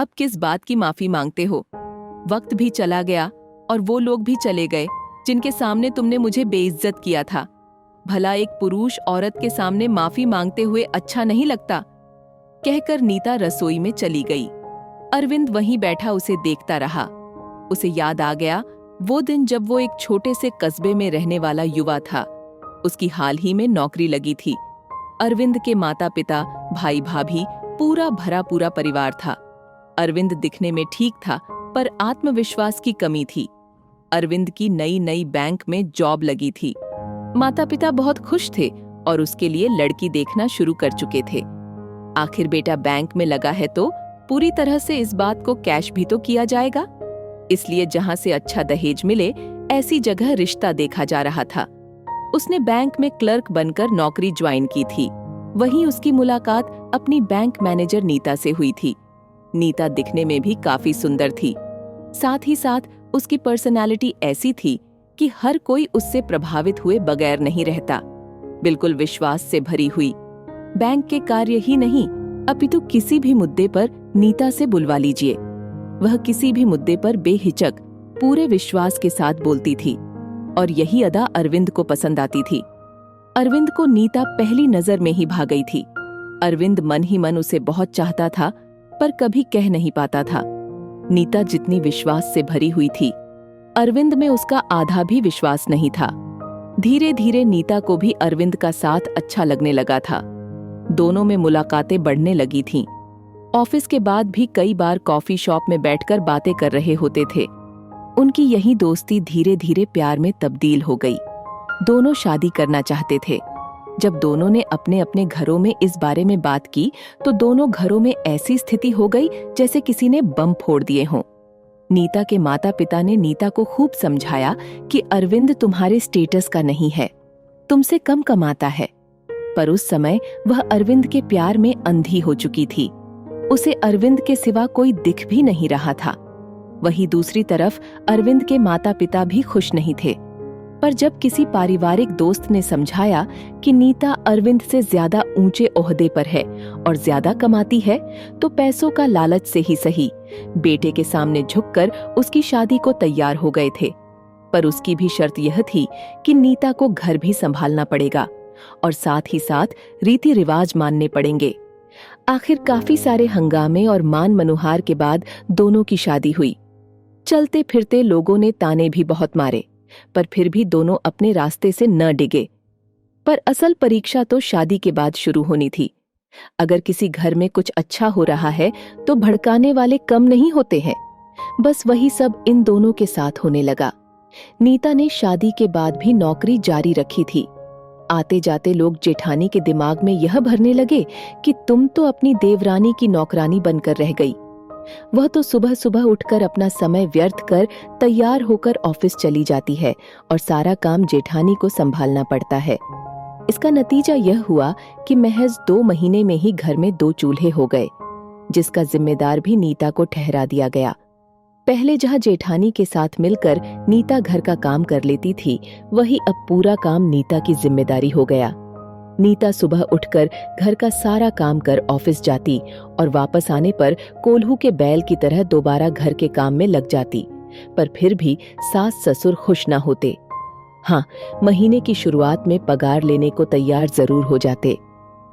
अब किस बात की माफी मांगते हो? वक्त भी चला गया और वो लोग भी चले गए जिनके सामने तुमने मुझे बेइज्जत किया था। भला एक पुरुष औरत के सामने माफी मांगते हुए अच्छा नहीं लगता? कहकर नीता रसोई में चली गई। अरविंद वहीं बैठा उसे देखता रहा। उसे याद आ गया वो दिन जब वो एक छोटे से कस्बे में रहने वाला युवा था। उसकी हाल ही में नौकरी लगी थी। अरविंद के माता पिता, भाई भाभी, पूरा भरा पूरा परिवार था। अरविंद दिखने में ठीक था, पर आत्मविश्वास की कमी थी। अरविंद की नई नई बैंक में जॉब लगी थी। माता पिता बहुत खुश थे और उसके लिए लड़की देखना शुरू कर चुके थे। आखिर बेटा बैंक में लगा है तो पूरी तरह से इस बात को कैश भी तो किया जाएगा। इसलिए जहां से अच्छा दहेज मिले ऐसी जगह रिश्ता देखा जा रहा था। उसने बैंक में क्लर्क बनकर नौकरी ज्वाइन की थी। वहीं उसकी मुलाकात अपनी बैंक मैनेजर नीता से हुई थी। नीता दिखने में भी काफी सुंदर थी। साथ ही साथ उसकी पर्सनालिटी ऐसी थी कि हर कोई उससे प्रभावित हुए बगैर नहीं रहता। बिल्कुल विश्वास से भरी हुई। बैंक के कार्य ही नहीं अपितु किसी भी मुद्दे पर नीता से बुलवा लीजिए। वह किसी भी मुद्दे पर बेहिचक पूरे विश्वास के साथ बोलती थी और यही अदा अरविंद को पसंद आती थी। अरविंद को नीता पहली नजर में ही भा गई थी। अरविंद मन ही मन उसे बहुत चाहता था, पर कभी कह नहीं पाता था। नीता जितनी विश्वास से भरी हुई थी, अरविंद में उसका आधा भी विश्वास नहीं था। धीरे धीरे नीता को भी अरविंद का साथ अच्छा लगने लगा था। दोनों में मुलाकातें बढ़ने लगी थीं। ऑफिस के बाद भी कई बार कॉफी शॉप में बैठकर बातें कर रहे होते थे। उनकी यही दोस्ती धीरे धीरे प्यार में तब्दील हो गई। दोनों शादी करना चाहते थे। जब दोनों ने अपने अपने घरों में इस बारे में बात की तो दोनों घरों में ऐसी स्थिति हो गई जैसे किसी ने बम फोड़ दिए हों। नीता के माता पिता ने नीता को खूब समझाया कि अरविंद तुम्हारे स्टेटस का नहीं है, तुमसे कम कमाता है। पर उस समय वह अरविंद के प्यार में अंधी हो चुकी थी। उसे अरविंद के सिवा कोई दिख भी नहीं रहा था। वहीं दूसरी तरफ अरविंद के माता पिता भी खुश नहीं थे। पर जब किसी पारिवारिक दोस्त ने समझाया कि नीता अरविंद से ज्यादा ऊंचे ओहदे पर है और ज्यादा कमाती है, तो पैसों का लालच से ही सही बेटे के सामने झुककर उसकी शादी को तैयार हो गए थे। पर उसकी भी शर्त यह थी कि नीता को घर भी संभालना पड़ेगा और साथ ही साथ रीति रिवाज मानने पड़ेंगे। आखिर काफी सारे हंगामे और मान मनुहार के बाद दोनों की शादी हुई। चलते फिरते लोगों ने ताने भी बहुत मारे, पर फिर भी दोनों अपने रास्ते से न डिगे। पर असल परीक्षा तो शादी के बाद शुरू होनी थी। अगर किसी घर में कुछ अच्छा हो रहा है तो भड़काने वाले कम नहीं होते हैं। बस वही सब इन दोनों के साथ होने लगा। नीता ने शादी के बाद भी नौकरी जारी रखी थी। आते जाते लोग जेठानी के दिमाग में यह भरने लगे कि तुम तो अपनी देवरानी की नौकरानी बनकर रह गई। वह तो सुबह सुबह उठकर अपना समय व्यर्थ कर तैयार होकर ऑफिस चली जाती है और सारा काम जेठानी को संभालना पड़ता है। इसका नतीजा यह हुआ कि महज 2 महीने में ही घर में 2 चूल्हे हो गए, जिसका जिम्मेदार भी नीता को ठहरा दिया गया। पहले जहां जेठानी के साथ मिलकर नीता घर का काम कर लेती थी, वही अब पूरा काम नीता की जिम्मेदारी हो गया। नीता सुबह उठकर घर का सारा काम कर ऑफिस जाती और वापस आने पर कोल्हू के बैल की तरह दोबारा घर के काम में लग जाती। पर फिर भी सास ससुर खुश ना होते। हाँ, महीने की शुरुआत में पगार लेने को तैयार जरूर हो जाते।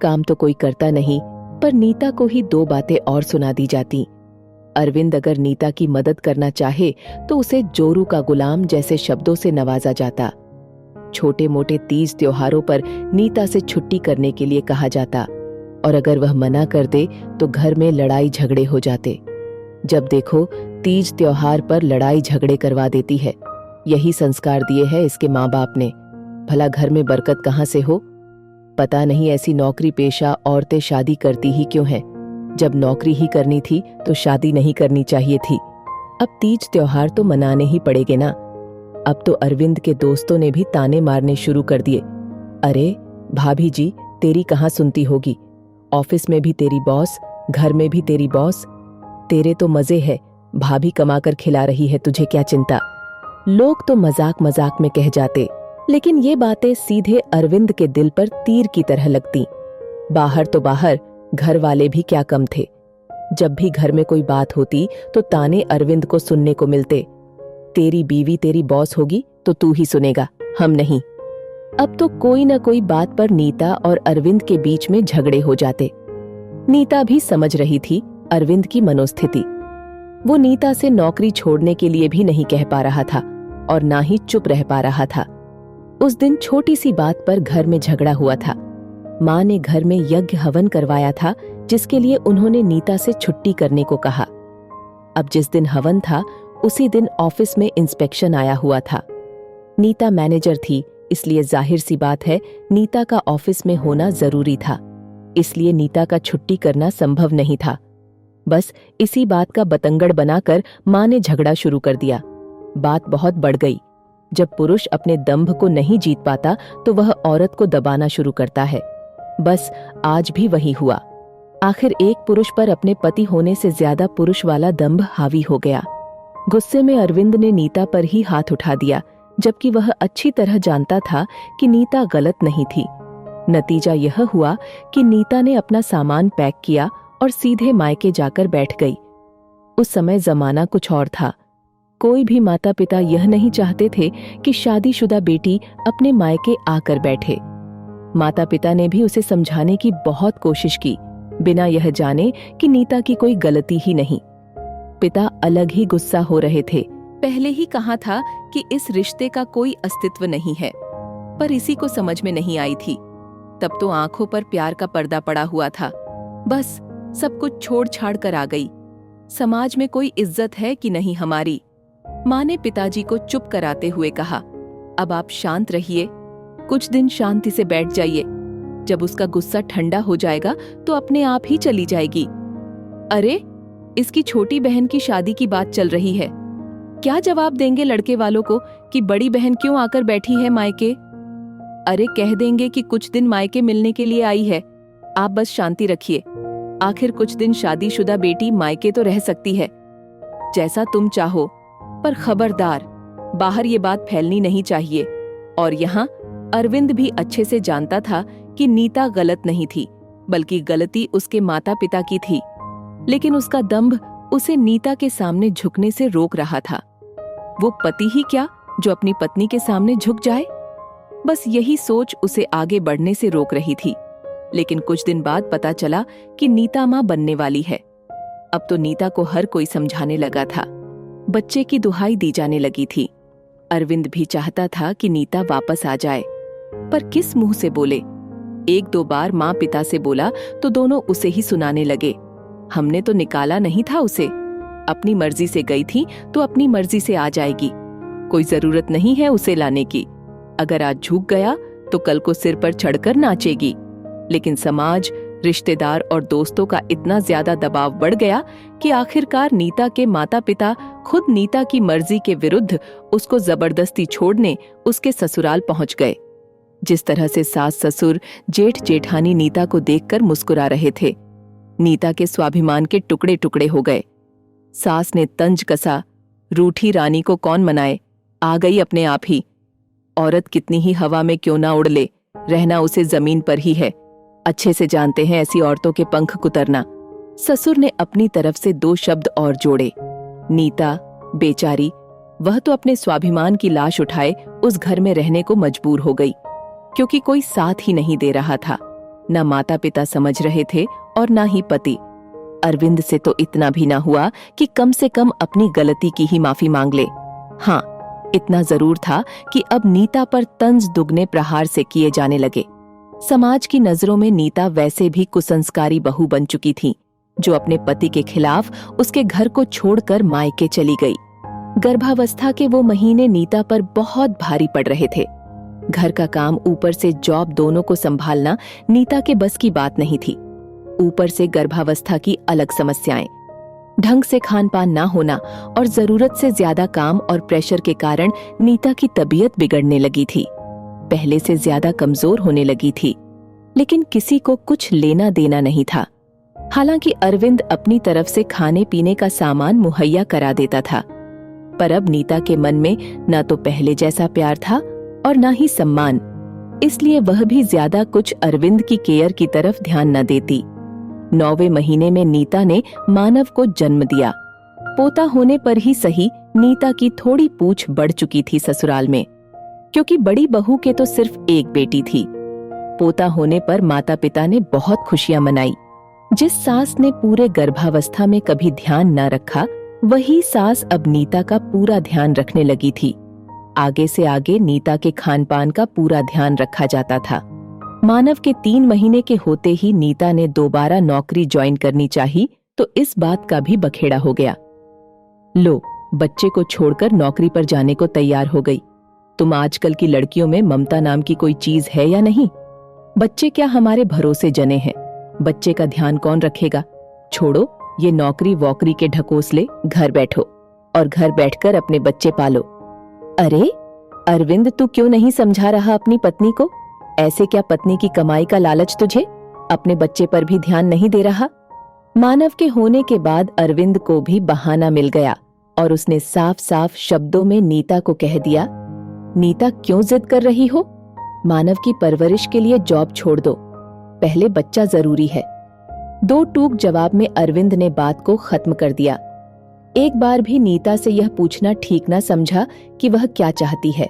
काम तो कोई करता नहीं, पर नीता को ही 2 बातें और सुना दी जाती। अरविंद अगर नीता की मदद करना चाहे तो उसे जोरू का गुलाम जैसे शब्दों से नवाजा जाता। छोटे मोटे तीज त्योहारों पर नीता से छुट्टी करने के लिए कहा जाता और अगर वह मना कर दे तो घर में लड़ाई झगड़े हो जाते। जब देखो तीज त्योहार पर लड़ाई झगड़े करवा देती है। यही संस्कार दिए हैं इसके माँ बाप ने। भला घर में बरकत कहाँ से हो? पता नहीं ऐसी नौकरी पेशा औरतें शादी करती ही क्यों हैं? जब नौकरी ही करनी थी तो शादी नहीं करनी चाहिए थी। अब तीज त्योहार तो मनाने ही पड़ेगे ना। अब तो अरविंद के दोस्तों ने भी ताने मारने शुरू कर दिए। अरे भाभी जी, तेरी कहाँ सुनती होगी? ऑफिस में भी तेरी बॉस, घर में भी तेरी बॉस। तेरे तो मजे है, भाभी कमाकर खिला रही है, तुझे क्या चिंता? लोग तो मजाक मजाक में कह जाते, लेकिन ये बातें सीधे अरविंद के दिल पर तीर की तरह लगती। बाहर तो बाहर, घर वाले भी क्या कम थे। जब भी घर में कोई बात होती तो ताने अरविंद को सुनने को मिलते। तेरी बीवी तेरी बॉस होगी तो तू ही सुनेगा, हम नहीं। अब तो कोई ना कोई बात पर नीता और अरविंद के बीच में झगड़े हो जाते। नीता भी समझ रही थी अरविंद की मनोस्थिति। वो नीता से नौकरी छोड़ने के लिए भी नहीं कह पा रहा था और ना ही चुप रह पा रहा था। उस दिन छोटी सी बात पर घर में झगड़ा हुआ था। माँ ने घर में यज्ञ हवन करवाया था, जिसके लिए उन्होंने नीता से छुट्टी करने को कहा। अब जिस दिन हवन था उसी दिन ऑफिस में इंस्पेक्शन आया हुआ था। नीता मैनेजर थी, इसलिए जाहिर सी बात है नीता का ऑफिस में होना जरूरी था। इसलिए नीता का छुट्टी करना संभव नहीं था। बस इसी बात का बतंगड़ बनाकर माँ ने झगड़ा शुरू कर दिया। बात बहुत बढ़ गई। जब पुरुष अपने दंभ को नहीं जीत पाता तो वह औरत को दबाना शुरू करता है। बस आज भी वही हुआ। आखिर एक पुरुष पर अपने पति होने से ज्यादा पुरुष वाला दंभ हावी हो गया। गुस्से में अरविंद ने नीता पर ही हाथ उठा दिया, जबकि वह अच्छी तरह जानता था कि नीता गलत नहीं थी। नतीजा यह हुआ कि नीता ने अपना सामान पैक किया और सीधे मायके जाकर बैठ गई। उस समय जमाना कुछ और था। कोई भी माता पिता यह नहीं चाहते थे कि शादीशुदा बेटी अपने मायके आकर बैठे। माता पिता ने भी उसे समझाने की बहुत कोशिश की, बिना यह जाने कि नीता की कोई गलती ही नहीं। पिता अलग ही गुस्सा हो रहे थे। पहले ही कहा था कि इस रिश्ते का कोई अस्तित्व नहीं है, पर इसी को समझ में नहीं आई थी। तब तो आंखों पर प्यार का पर्दा पड़ा हुआ था। बस सब कुछ छोड़ छाड़ कर आ गई। समाज में कोई इज्जत है कि नहीं हमारी। माँ ने पिताजी को चुप कराते हुए कहा, अब आप शांत रहिए, कुछ दिन शांति से बैठ जाइए। जब उसका गुस्सा ठंडा हो जाएगा तो अपने आप ही चली जाएगी। अरे, इसकी छोटी बहन की शादी की बात चल रही है। क्या जवाब देंगे लड़के वालों को कि बड़ी बहन क्यों आकर बैठी है मायके? अरे, कह देंगे कि कुछ दिन मायके मिलने के लिए आई है। आप बस शांति रखिए। आखिर कुछ दिन शादीशुदा बेटी मायके तो रह सकती है, जैसा तुम चाहो, पर खबरदार, बाहर ये बात फैलनी नहीं चाहिए। और यहाँ अरविंद भी अच्छे से जानता था कि नीता गलत नहीं थी, बल्कि गलती उसके माता पिता की थी। लेकिन उसका दंभ उसे नीता के सामने झुकने से रोक रहा था। वो पति ही क्या जो अपनी पत्नी के सामने झुक जाए? बस यही सोच उसे आगे बढ़ने से रोक रही थी। लेकिन कुछ दिन बाद पता चला कि नीता माँ बनने वाली है। अब तो नीता को हर कोई समझाने लगा था। बच्चे की दुहाई दी जाने लगी थी। अरविंद भी चाहता था कि नीता वापस आ जाए, पर किस मुंह से बोले? एक दो बार माँ पिता से बोला तो दोनों उसे ही सुनाने लगे। हमने तो निकाला नहीं था उसे, अपनी मर्जी से गई थी तो अपनी मर्जी से आ जाएगी। कोई जरूरत नहीं है उसे लाने की। अगर आज झुक गया तो कल को सिर पर चढ़कर नाचेगी। लेकिन समाज, रिश्तेदार और दोस्तों का इतना ज्यादा दबाव बढ़ गया कि आखिरकार नीता के माता पिता खुद नीता की मर्जी के विरुद्ध उसको जबरदस्ती छोड़ने उसके ससुराल पहुंच गए। जिस तरह से सास ससुर, जेठ जेठानी नीता को देखकर मुस्कुरा रहे थे, नीता के स्वाभिमान के टुकड़े टुकड़े हो गए। सास ने तंज कसा, रूठी रानी को कौन मनाए, आ गई अपने आप ही। औरत कितनी ही हवा में क्यों ना उड़ ले, रहना उसे जमीन पर ही है। अच्छे से जानते हैं ऐसी औरतों के पंख कुतरना। ससुर ने अपनी तरफ से दो शब्द और जोड़े। नीता बेचारी, वह तो अपने स्वाभिमान की लाश उठाए उस घर में रहने को मजबूर हो गई, क्योंकि कोई साथ ही नहीं दे रहा था। न माता पिता समझ रहे थे और न ही पति। अरविंद से तो इतना भी ना हुआ कि कम से कम अपनी गलती की ही माफी मांग ले। हाँ, इतना जरूर था कि अब नीता पर तंज दुगने प्रहार से किए जाने लगे। समाज की नजरों में नीता वैसे भी कुसंस्कारी बहू बन चुकी थी, जो अपने पति के खिलाफ उसके घर को छोड़कर मायके चली गई। गर्भावस्था के वो महीने नीता पर बहुत भारी पड़ रहे थे। घर का काम ऊपर से जॉब दोनों को संभालना नीता के बस की बात नहीं थी। ऊपर से गर्भावस्था की अलग समस्याएं, ढंग से खान पान ना होना और जरूरत से ज्यादा काम और प्रेशर के कारण नीता की तबीयत बिगड़ने लगी थी। पहले से ज्यादा कमजोर होने लगी थी, लेकिन किसी को कुछ लेना देना नहीं था। हालांकि अरविंद अपनी तरफ से खाने पीने का सामान मुहैया करा देता था, पर अब नीता के मन में न तो पहले जैसा प्यार था और न ही सम्मान। इसलिए वह भी ज्यादा कुछ अरविंद की केयर की तरफ ध्यान न देती। 9वें महीने में नीता ने मानव को जन्म दिया। पोता होने पर ही सही, नीता की थोड़ी पूछ बढ़ चुकी थी ससुराल में, क्योंकि बड़ी बहू के तो सिर्फ एक बेटी थी। पोता होने पर माता पिता ने बहुत खुशियां मनाई। जिस सास ने पूरे गर्भावस्था में कभी ध्यान न रखा, वही सास अब नीता का पूरा ध्यान रखने लगी थी। आगे से आगे नीता के खान पान का पूरा ध्यान रखा जाता था। मानव के 3 महीने के होते ही नीता ने दोबारा नौकरी ज्वाइन करनी चाहिए, तो इस बात का भी बखेड़ा हो गया। लो, बच्चे को छोड़कर नौकरी पर जाने को तैयार हो गई। तुम आजकल की लड़कियों में ममता नाम की कोई चीज है या नहीं? बच्चे क्या हमारे भरोसे जने हैं, बच्चे का ध्यान कौन रखेगा? छोड़ो ये नौकरी वोकरी के ढकोसले, घर बैठो और घर बैठकर अपने बच्चे पालो। अरे अरविंद, तू क्यों नहीं समझा रहा अपनी पत्नी को? ऐसे क्या पत्नी की कमाई का लालच तुझे? अपने बच्चे पर भी ध्यान नहीं दे रहा? मानव के होने के बाद अरविंद को भी बहाना मिल गया और उसने साफ साफ शब्दों में नीता को कह दिया, नीता क्यों जिद कर रही हो? मानव की परवरिश के लिए जॉब छोड़ दो, पहले बच्चा जरूरी है। 2 टूक जवाब में अरविंद ने बात को खत्म कर दिया। एक बार भी नीता से यह पूछना ठीक न समझा कि वह क्या चाहती है।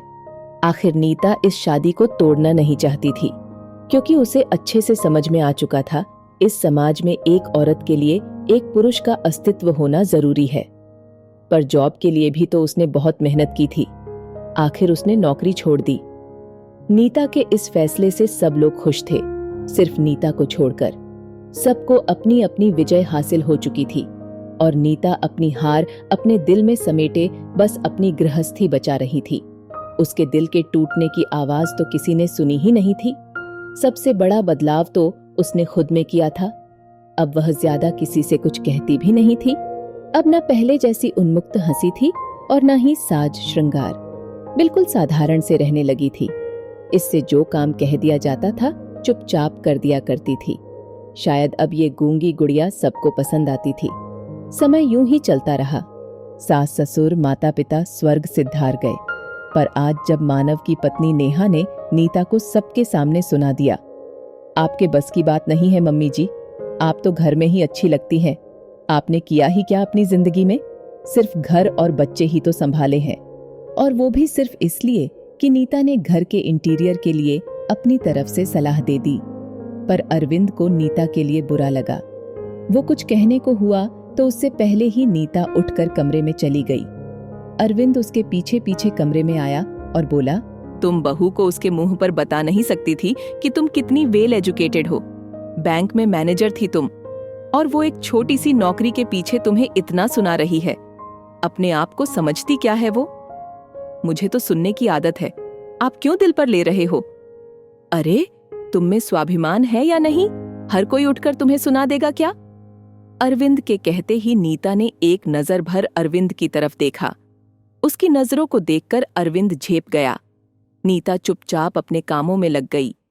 आखिर नीता इस शादी को तोड़ना नहीं चाहती थी, क्योंकि उसे अच्छे से समझ में आ चुका था इस समाज में एक औरत के लिए एक पुरुष का अस्तित्व होना जरूरी है। पर जॉब के लिए भी तो उसने बहुत मेहनत की थी। आखिर उसने नौकरी छोड़ दी। नीता के इस फैसले से सब लोग खुश थे, सिर्फ नीता को छोड़कर। सबको अपनी अपनी विजय हासिल हो चुकी थी और नीता अपनी हार अपने दिल में समेटे बस अपनी गृहस्थी बचा रही थी। उसके दिल के टूटने की आवाज तो किसी ने सुनी ही नहीं थी। सबसे बड़ा बदलाव तो उसने खुद में किया था। अब वह ज्यादा किसी से कुछ कहती भी नहीं थी। अब न पहले जैसी उन्मुक्त हंसी थी और न ही साज श्रृंगार। बिल्कुल साधारण से रहने लगी थी। इससे जो काम कह दिया जाता था चुपचाप कर दिया करती थी। शायद अब ये गूंगी गुड़िया सबको पसंद आती थी। समय यूं ही चलता रहा। सास ससुर माता पिता स्वर्ग सिद्धार गए। पर आज जब मानव की पत्नी नेहा ने नीता को सबके सामने सुना दिया, आपके बस की बात नहीं है मम्मी जी, आप तो घर में ही अच्छी लगती हैं। आपने किया ही क्या अपनी जिंदगी में? सिर्फ घर और बच्चे ही तो संभाले हैं, और वो भी सिर्फ इसलिए कि नीता ने घर के इंटीरियर के लिए अपनी तरफ से सलाह दे दी। पर अरविंद को नीता के लिए बुरा लगा। वो कुछ कहने को हुआ तो उससे पहले ही नीता उठकर कमरे में चली गई। अरविंद उसके पीछे पीछे कमरे में आया और बोला, तुम बहू को उसके मुंह पर बता नहीं सकती थी कि तुम कितनी वेल एजुकेटेड हो। बैंक में मैनेजर थी तुम, और वो एक छोटी सी नौकरी के पीछे तुम्हें इतना सुना रही है। अपने आप को समझती क्या है वो? मुझे तो सुनने की आदत है, आप क्यों दिल पर ले रहे हो? अरे तुम में स्वाभिमान है या नहीं? हर कोई उठकर तुम्हें सुना देगा क्या? अरविंद के कहते ही नीता ने एक नजर भर अरविंद की तरफ देखा। उसकी नजरों को देखकर अरविंद झेप गया। नीता चुपचाप अपने कामों में लग गई।